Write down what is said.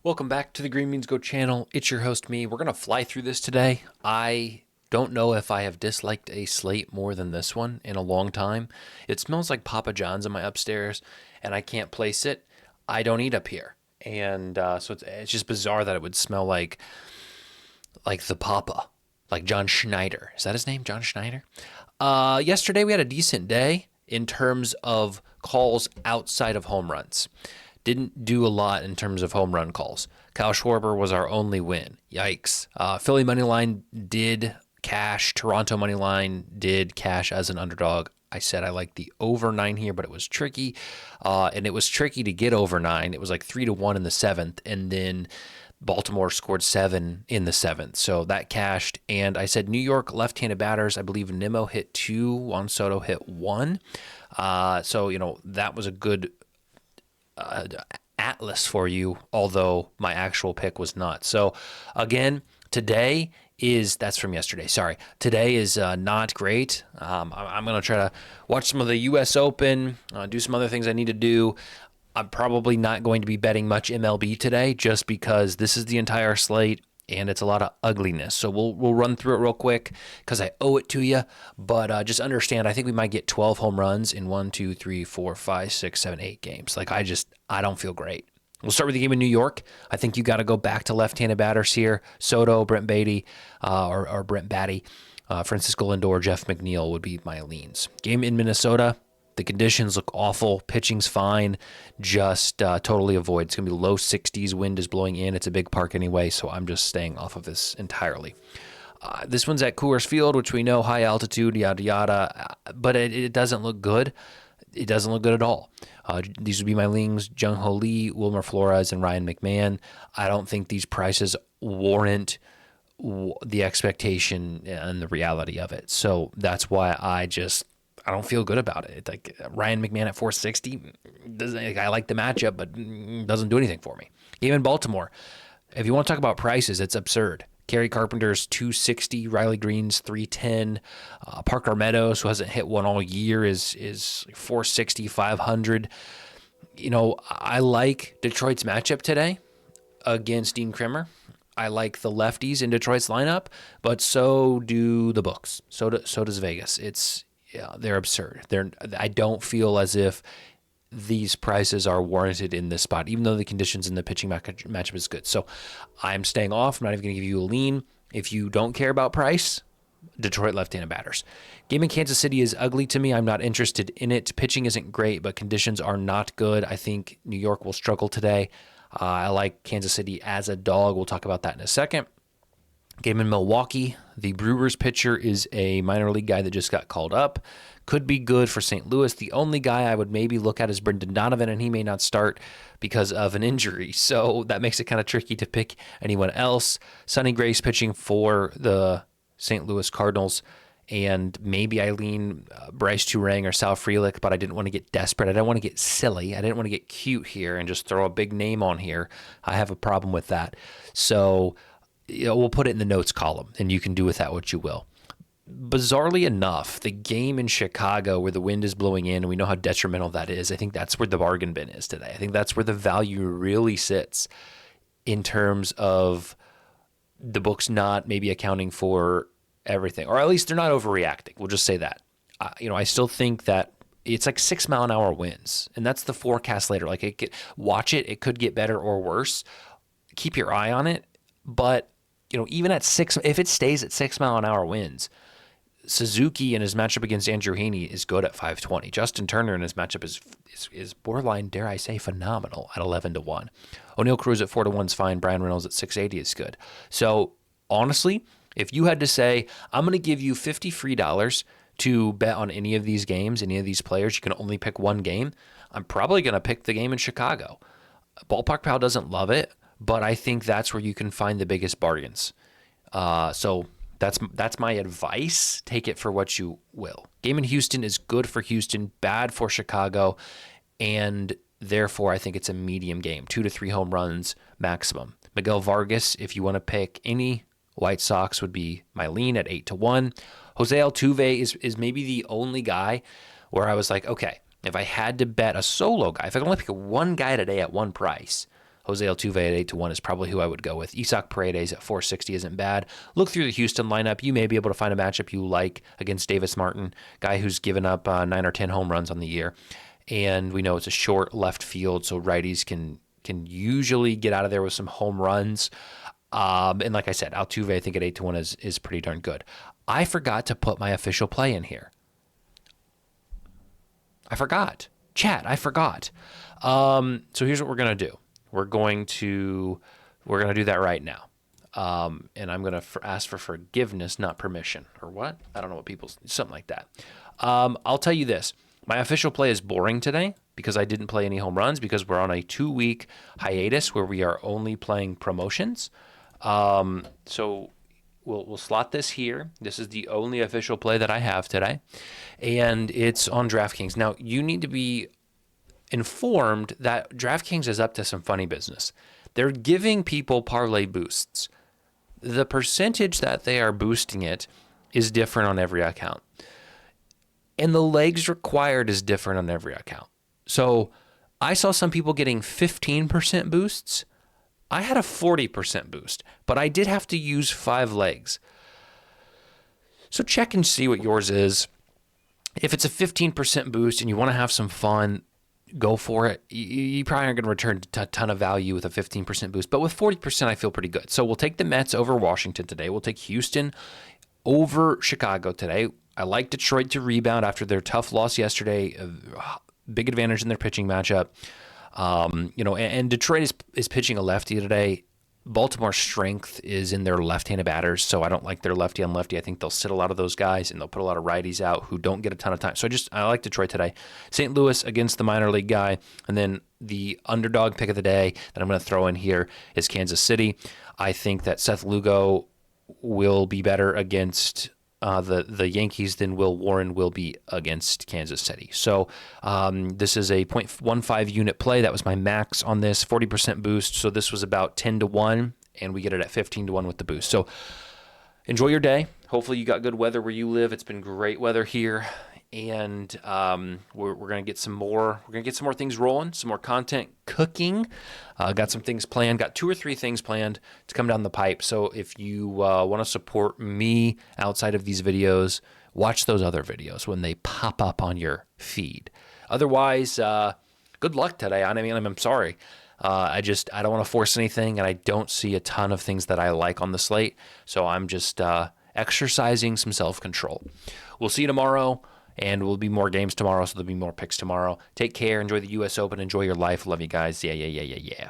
Welcome back to the Green Beans Go channel. It's your host, me. We're going to fly through this today. I don't know if I have disliked a slate more than this one in a long time. It smells like Papa John's in my upstairs, and I can't place it. I don't eat up here. And so it's just bizarre that it would smell like the Papa, like John Schneider. Is that his name, John Schneider? Yesterday we had a decent day in terms of calls outside of home runs. Didn't do a lot in terms of home run calls. Kyle Schwarber was our only win. Yikes. Philly money line did cash. Toronto money line did cash as an underdog. I said I liked the over 9 here, but it was tricky. And it was tricky to get over 9. It was like 3-1 in the 7th, and then Baltimore scored 7 in the 7th. So that cashed. And I said New York left-handed batters. I believe Nimmo hit 2. Juan Soto hit 1. So, that was a good atlas for you, although my actual pick was not. So again, that's from yesterday. Sorry. Today is not great. I'm going to try to watch some of the U.S. Open, do some other things I need to do. I'm probably not going to be betting much MLB today just because this is the entire slate and it's a lot of ugliness. So we'll run through it real quick because I owe it to you. But just understand, I think we might get 12 home runs in 1, 2, 3, 4, 5, 6, 7, 8 games. Like I don't feel great. We'll start with the game in New York. I think you got to go back to left-handed batters here. Soto, Brent Beatty, or Brent Batty, Francisco Lindor, Jeff McNeil would be my leans. Game in Minnesota. The conditions look awful. Pitching's fine. Just totally avoid. It's going to be low 60s. Wind is blowing in. It's a big park anyway, so I'm just staying off of this entirely. This one's at Coors Field, which we know, high altitude, yada, yada, but it doesn't look good. It doesn't look good at all. These would be my leans: Jung Ho Lee, Wilmer Flores, and Ryan McMahon. I don't think these prices warrant the expectation and the reality of it. So that's why I don't feel good about it. Like Ryan McMahon at 460, I like the matchup, but doesn't do anything for me. Game in Baltimore, if you want to talk about prices, it's absurd. Kerry Carpenter's 260, Riley Green's 310, Parker Meadows, who hasn't hit one all year, is 460, 500. I like Detroit's matchup today against Dean Krimmer. I like the lefties in Detroit's lineup, but so do the books. So does Vegas. They're absurd. I don't feel as if these prices are warranted in this spot, even though the conditions in the pitching matchup is good. So I'm staying off. I'm not even going to give you a lean. If you don't care about price, Detroit left-handed batters. Game in Kansas City is ugly to me. I'm not interested in it. Pitching isn't great, but conditions are not good. I think New York will struggle today. I like Kansas City as a dog. We'll talk about that in a second. Game in Milwaukee, the Brewers pitcher is a minor league guy that just got called up. Could be good for St. Louis. The only guy I would maybe look at is Brendan Donovan, and he may not start because of an injury. So that makes it kind of tricky to pick anyone else. Sonny Grace pitching for the St. Louis Cardinals, and maybe I lean Bryce Turang or Sal Frelick, but I didn't want to get desperate. I didn't want to get silly. I didn't want to get cute here and just throw a big name on here. I have a problem with that. So we'll put it in the notes column, and you can do with that what you will. Bizarrely enough, the game in Chicago where the wind is blowing in, and we know how detrimental that is, I think that's where the bargain bin is today. I think that's where the value really sits in terms of the books not maybe accounting for everything, or at least they're not overreacting. We'll just say that. I still think that it's like 6-mile-an-hour winds, and that's the forecast later. Like watch it. It could get better or worse. Keep your eye on it. But even at 6, if it stays at 6-mile-an-hour winds, Suzuki in his matchup against Andrew Heaney is good at 520. Justin Turner in his matchup is borderline, dare I say, phenomenal at 11-1. O'Neal Cruz at 4-1 is fine. Brian Reynolds at 680 is good. So honestly, if you had to say, I'm going to give you $50 free to bet on any of these games, any of these players, you can only pick one game, I'm probably going to pick the game in Chicago. Ballpark Pal doesn't love it, but I think that's where you can find the biggest bargains. So that's my advice. Take it for what you will. Game in Houston is good for Houston, bad for Chicago, and therefore I think it's a medium game, 2 to 3 home runs maximum. Miguel Vargas, if you want to pick any White Sox, would be my lean at 8-1. Jose Altuve is maybe the only guy where I was like, okay, if I had to bet a solo guy, if I could only pick one guy today at one price, Jose Altuve at 8-1 is probably who I would go with. Isaac Paredes at 460 isn't bad. Look through the Houston lineup. You may be able to find a matchup you like against Davis Martin, guy who's given up 9 or 10 home runs on the year. And we know it's a short left field, so righties can usually get out of there with some home runs. And like I said, Altuve, I think at 8-1 is pretty darn good. I forgot to put my official play in here. I forgot. Chat, I forgot. So here's what we're going to do. We're going to do that right now. And I'm going to ask for forgiveness, not permission. Or what? I don't know what something like that. I'll tell you this. My official play is boring today because I didn't play any home runs because we're on a 2-week hiatus where we are only playing promotions. So we'll slot this here. This is the only official play that I have today, and it's on DraftKings. Now, you need to be informed that DraftKings is up to some funny business. They're giving people parlay boosts. The percentage that they are boosting it is different on every account. And the legs required is different on every account. So I saw some people getting 15% boosts. I had a 40% boost, but I did have to use 5 legs. So check and see what yours is. If it's a 15% boost and you want to have some fun, go for it. You probably aren't going to return a ton of value with a 15% boost, but with 40%, I feel pretty good. So we'll take the Mets over Washington today. We'll take Houston over Chicago today. I like Detroit to rebound after their tough loss yesterday. Big advantage in their pitching matchup. And Detroit is pitching a lefty today. Baltimore's strength is in their left-handed batters, so I don't like their lefty on lefty. I think they'll sit a lot of those guys, and they'll put a lot of righties out who don't get a ton of time. So I like Detroit today. St. Louis against the minor league guy, and then the underdog pick of the day that I'm going to throw in here is Kansas City. I think that Seth Lugo will be better against the Yankees than Will Warren will be against Kansas City. So this is a 0.15 unit play. That was my max on this, 40% boost. So this was about 10-1, and we get it at 15-1 with the boost. So enjoy your day. Hopefully you got good weather where you live. It's been great weather here, and we're gonna get some more. We're gonna get some more things rolling, some more content cooking. Got some things planned. Got 2 or 3 things planned to come down the pipe. So if you want to support me outside of these videos, watch those other videos when they pop up on your feed. Otherwise, good luck today. I mean, I'm sorry. I don't want to force anything, and I don't see a ton of things that I like on the slate. So I'm just exercising some self-control. We'll see you tomorrow. And will be more games tomorrow, so there'll be more picks tomorrow. Take care. Enjoy the U.S. Open. Enjoy your life. Love you guys. Yeah.